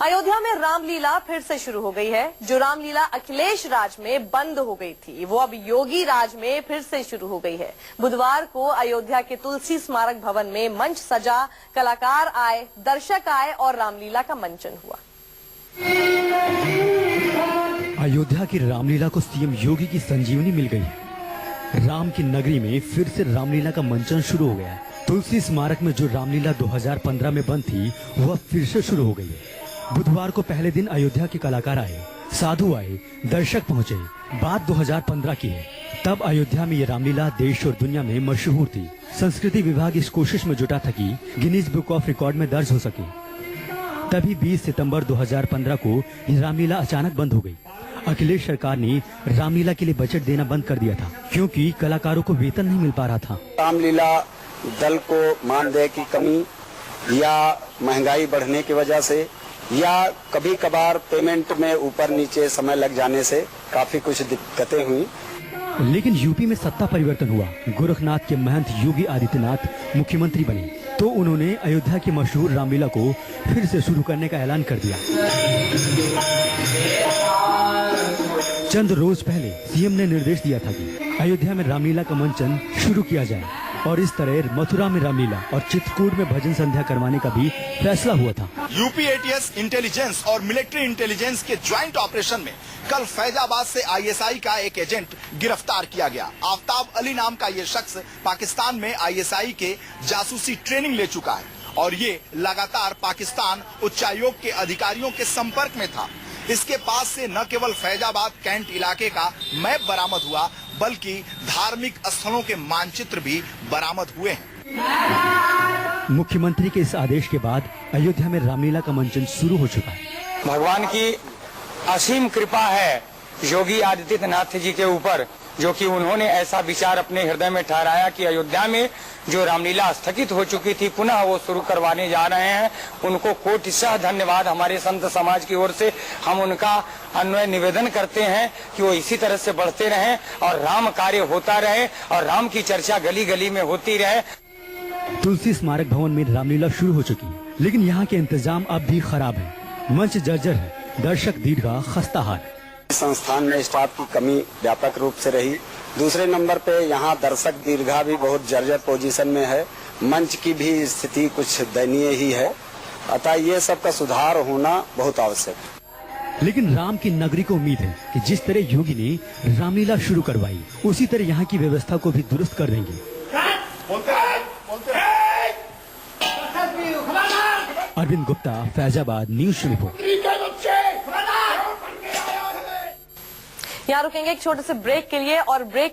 अयोध्या में रामलीला फिर से शुरू हो गई है। जो रामलीला अखिलेश राज में बंद हो गई थी, वो अब योगी राज में फिर से शुरू हो गई है। बुधवार को अयोध्या के तुलसी स्मारक भवन में मंच सजा, कलाकार आए, दर्शक आए और रामलीला का मंचन हुआ। अयोध्या की रामलीला को सीएम योगी की संजीवनी मिल गई है। राम की नगरी में फिर से रामलीला का मंचन शुरू हो गया है। तुलसी स्मारक में जो रामलीला 2015 में बंद थी, वह फिर से शुरू हो गई है। बुधवार को पहले दिन अयोध्या के कलाकार आए, साधु आए, दर्शक पहुंचे। बात 2015 की है। तब अयोध्या में ये रामलीला देश और दुनिया में मशहूर थी। संस्कृति विभाग इस कोशिश में जुटा था कि गिनीज बुक ऑफ रिकॉर्ड में दर्ज हो सके। तभी 20 सितंबर 2015 को ये रामलीला अचानक बंद हो गई। अखिलेश सरकार ने रामलीला के लिए बजट देना बंद कर दिया था, क्योंकि कलाकारों को वेतन नहीं मिल पा रहा था। रामलीला दल को मानदेय की कमी या महंगाई बढ़ने की वजह से या कभी कभार पेमेंट में ऊपर नीचे समय लग जाने से काफी कुछ दिक्कतें हुई। लेकिन यूपी में सत्ता परिवर्तन हुआ। गोरखनाथ के महंत योगी आदित्यनाथ मुख्यमंत्री बने तो उन्होंने अयोध्या की मशहूर रामलीला को फिर से शुरू करने का ऐलान कर दिया। चंद रोज पहले सीएम ने निर्देश दिया था कि अयोध्या में रामलीला का मंचन शुरू किया जाए और इस तरह मथुरा में रामलीला और चित्रकूट में भजन संध्या करवाने का भी फैसला हुआ था। यूपी एटीएस इंटेलिजेंस और मिलिट्री इंटेलिजेंस के ज्वाइंट ऑपरेशन में कल फैजाबाद से आईएसआई का एक एजेंट गिरफ्तार किया गया। आफ्ताब अली नाम का ये शख्स पाकिस्तान में आईएसआई के जासूसी ट्रेनिंग ले चुका है और ये लगातार पाकिस्तान उच्चायोग के अधिकारियों के संपर्क में था। इसके पास से न केवल फैजाबाद कैंट इलाके का मैप बरामद हुआ, बल्कि धार्मिक स्थलों के मानचित्र भी बरामद हुए हैं। मुख्यमंत्री के इस आदेश के बाद अयोध्या में रामलीला का मंचन शुरू हो चुका है। भगवान की असीम कृपा है योगी आदित्यनाथ जी के ऊपर, जो कि उन्होंने ऐसा विचार अपने हृदय में ठहराया कि अयोध्या में जो रामलीला स्थगित हो चुकी थी, पुनः वो शुरू करवाने जा रहे हैं। उनको कोटिशः धन्यवाद हमारे संत समाज की ओर से हम उनका अन्वय निवेदन करते हैं कि वो इसी तरह से बढ़ते रहें और राम कार्य होता रहे और राम की चर्चा गली गली में होती रहे। तुलसी स्मारक भवन में रामलीला शुरू हो चुकी है, लेकिन यहाँ के इंतजाम अब भी खराब है। मंच जर्जर है, दर्शक दीर्घा खस्ता हाल। संस्थान में स्टाफ की कमी व्यापक रूप से रही। दूसरे नंबर पे यहाँ दर्शक दीर्घा भी बहुत जर्जर पोजीशन में है। मंच की भी स्थिति कुछ दयनीय ही है। अतः ये सब का सुधार होना बहुत आवश्यक है। लेकिन राम की नगरी को उम्मीद है कि जिस तरह योगी ने रामलीला शुरू करवाई, उसी तरह यहाँ की व्यवस्था को भी दुरुस्त कर देंगे। Arvind Gupta, Faizabad, news report. यहाँ रुकेंगे एक छोटे से ब्रेक के लिए और ब्रेक